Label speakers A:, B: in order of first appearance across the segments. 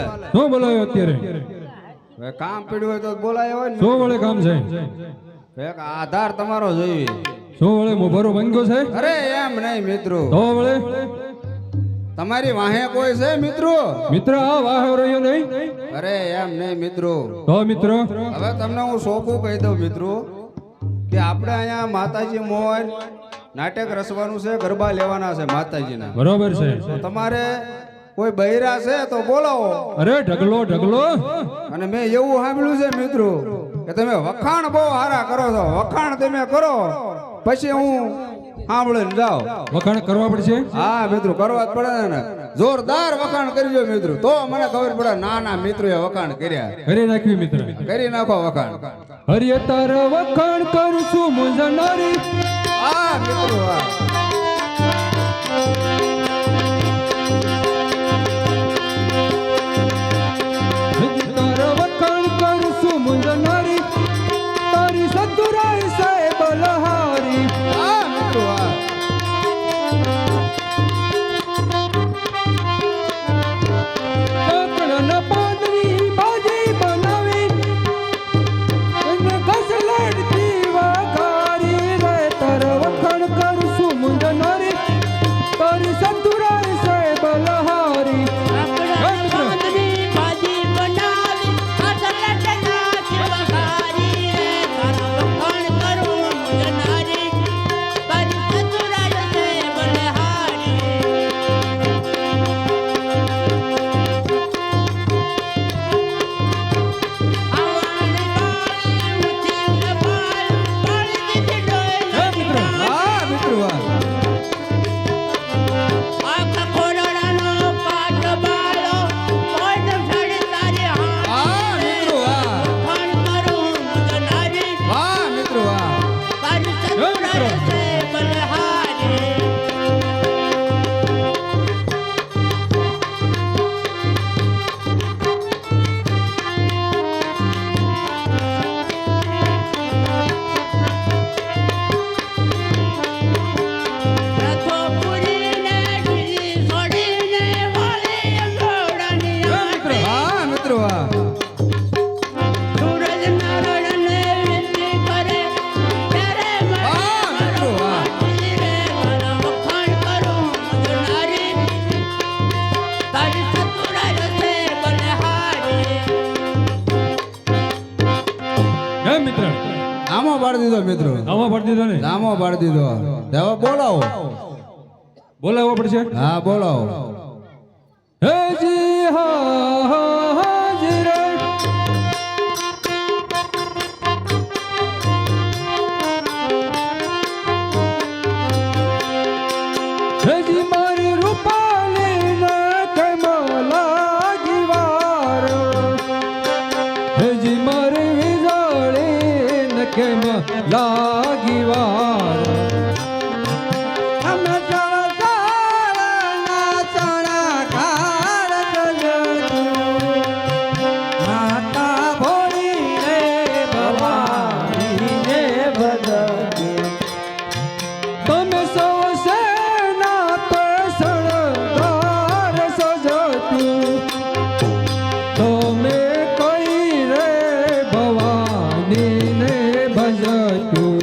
A: હાલે?
B: શું બોલાયો અત્યારે?
A: હવે કામ પડ્યું હોય તો બોલાય હોય ને.
B: શું વળે કામ છે?
A: એક આધાર તમારો જોઈએ.
B: શું વળે મોભરો ભાંગ્યો છે?
A: અરે એમ નહીં મિત્રો,
B: તો વળે
A: તમારી વાહે કોઈ છે મિત્રો?
B: મિત્ર આ વાહ રહ્યો નહીં.
A: અરે એમ નહીં મિત્રો,
B: તો મિત્ર
A: હવે તમને હું સોખું કહી દઉં મિત્રો કે આપણે અહીંયા માતાજી મોર નાટક રસવાનું છે, ગરબા લેવાના છે માતાજીના.
B: બરોબર છે.
A: તો તમારે કોઈ બૈરા છે તો બોલાવો.
B: અરે ઢગલો ઢગલો.
A: અને મેં એવું સાંભળ્યું છે મિત્રો કે તમે વખાણ બહુ સારા કરો છો. વખાણ તમે કરો પછી હું સાંભળીને જાઓ.
B: વખાણ કરવા પડશે.
A: હા મિત્રો, કરવા જ પડે ને. જોરદાર વખાણ કરજો મિત્રો, તો મને ખબર પડે ના ના મિત્રો એ વખાણ કર્યા.
B: કરી નાખવી મિત્ર,
A: કરી નાખો વખાણ.
B: હરિય તાર વખાણ કરું છું મુંજનારી.
A: હા મિત્રો, હા.
B: તાર વખાણ કરું છું મુંજનારી, તારી સતુરાઈ છે બલહારી.
A: હા મિત્રો, હા.
B: કાકડાના પાનની ભાજી બનાવી અને ઘસલડતી વઘારી રે. તાર વખાણ કરું છું મુંજનારી, તારી સતુરાઈ છે બલહારી.
A: હા મિત્રો, હા. હા મિત્રો, હા. હા મિત્રો, હા. હા મિત્રો, હા. હા મિત્રો, હા.
B: હે મિત્ર,
A: નામો પાડી દીધો મિત્રો,
B: આમાં પડતી તો ને
A: નામો પાડી દીધો. હવે બોલાવો.
B: બોલાવવો પડશે.
A: હા બોલાવો.
B: હે જી હા હાજી રે. હે જી મારી રૂપાલી ને કેમ લાગી વાર. હે જી મારી વીજળી ને કેમ લાગી વાર.
A: અમે માતા ભોળી રે ભવાની ને ભજતી.
B: તમે સૌ સેના તો શણગાર સજતું. તમે કઈ રે ભવાની ને ભજતું.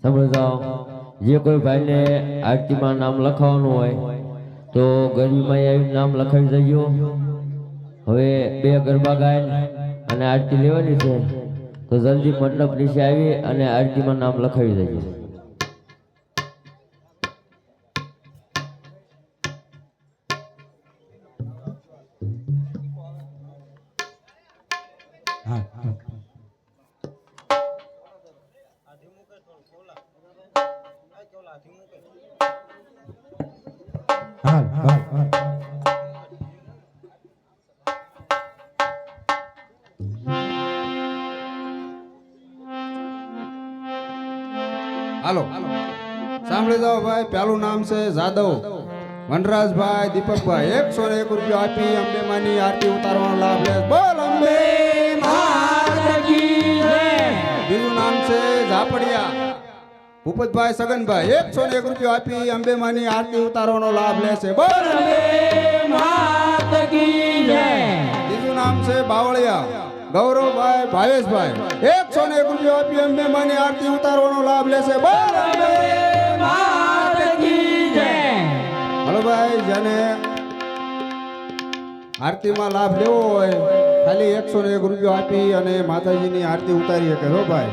C: સમજાવ જે કોઈ ભાઈને આરતીમાં નામ લખાવવાનું હોય તો ગરબીમાં આવી નામ લખાવી દેજો. હવે 2 ગરબા ગાય અને આરતી લેવાની છે તો જલ્દી મંડપ નીચે આવી અને આરતીમાં નામ લખાવી દેજો.
A: હાલો સાંભળી જાઓ ભાઈ. પહેલું નામ છે જાદવ વનરાજભાઈ દીપકભાઈ. 101 રૂપિયા આપી અંબે માની આરતી ઉતારવાનો લાભ લે. બોલ અંબે માત કી જય. બીજું નામ છે ઝાપડિયા ભૂપતભાઈ સગનભાઈ. 101 રૂપિયા આપી અંબે માની આરતી ઉતારવાનો લાભ લે છે. બોલ અંબે માત કી જય. ત્રીજું નામ છે બાવળિયા ગૌરવભાઈ ભાવેશભાઈ. 101 રૂપિયા આપી અંબે માની આરતી ઉતારવાનો લાભ લેશે. બોલ અંબે માત કી જય. હલો ભાઈ, જેને આરતીમાં લાભ લેવો હોય ખાલી 101 રૂપિયા આપી અને માતાજીની આરતી ઉતારી શકે. હો ભાઈ.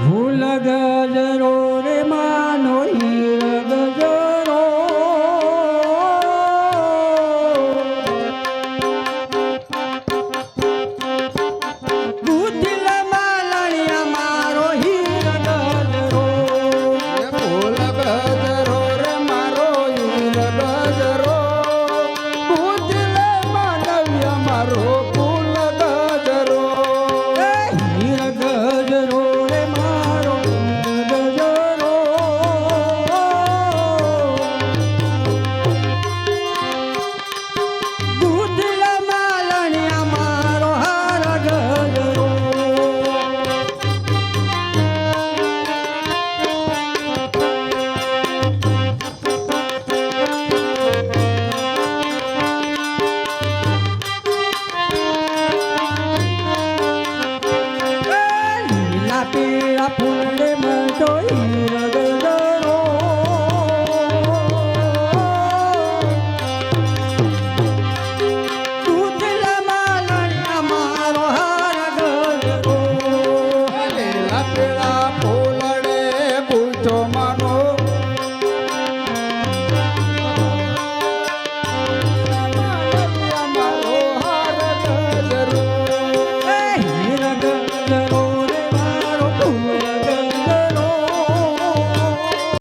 B: ફૂલ ગજરો રે માનો હીર ગજરો બુદ્ધિલ માલણિયા મારો હીર ગજરો.
A: ફૂલ ગજરો રે મારો હીર ગજરો બુદ્ધિલ માલણિયા મારો ફૂલ ગજરો.
B: હીર ગજરો રે મારો હીર ગજરો. બુદ્ધિલ માલણિયા મારો હાર ગજરો. લીલા પીળા ફૂલ